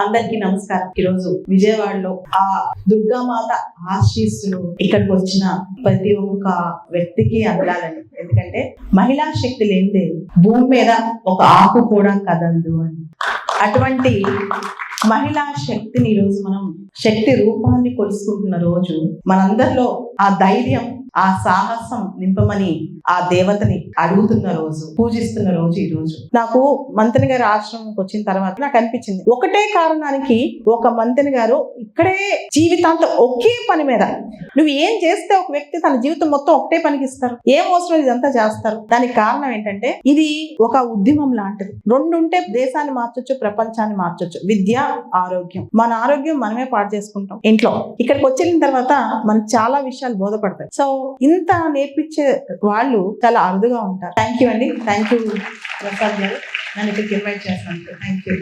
అందరికీ నమస్కారం. ఈరోజు విజయవాడలో ఆ దుర్గామాత ఆశీస్సులు ఇక్కడికి వచ్చిన ప్రతి ఒక్క వ్యక్తికి అందాలని. ఎందుకంటే మహిళా శక్తి లేనిదే భూమి మీద ఒక ఆకు కూడా కదలదు అని. అటువంటి మహిళా శక్తిని ఈరోజు మనం శక్తి రూపాన్ని కొలుసుకుంటున్న రోజు, మనందరిలో ఆ ధైర్యం, ఆ సాహసం నింపమని ఆ దేవతని అడుగుతున్న రోజు, పూజిస్తున్న రోజు ఈ రోజు. నాకు మంతెన గారి ఆశ్రమంకి వచ్చిన తర్వాత నాకు అనిపించింది, ఒకటే కారణానికి ఒక మంతెన గారు ఇక్కడే జీవితాంతం ఒకే పని మీద, నువ్వు ఏం చేస్తే ఒక వ్యక్తి తన జీవితం మొత్తం ఒకటే పనికి ఇస్తారు, ఏం అవసరం ఇదంతా చేస్తారు. దానికి కారణం ఏంటంటే ఇది ఒక ఉద్యమం లాంటిది. రెండు ఉంటే దేశాన్ని మార్చొచ్చు, ప్రపంచాన్ని మార్చొచ్చు. విద్య, ఆరోగ్యం. మన ఆరోగ్యం మనమే పాడు చేసుకుంటాం ఇంట్లో. ఇక్కడికి వచ్చిన తర్వాత మనకు చాలా విషయాలు బోధపడతాయి. సో ఇంత నేర్పించే వాళ్ళు చాలా అరుదుగా ఉంటారు. థ్యాంక్ యూ అండి. థ్యాంక్ యూ ప్రసాద్ గారు, నన్ను ఇక్కడికి ఇన్వైట్ చేస్తాను. Thank you.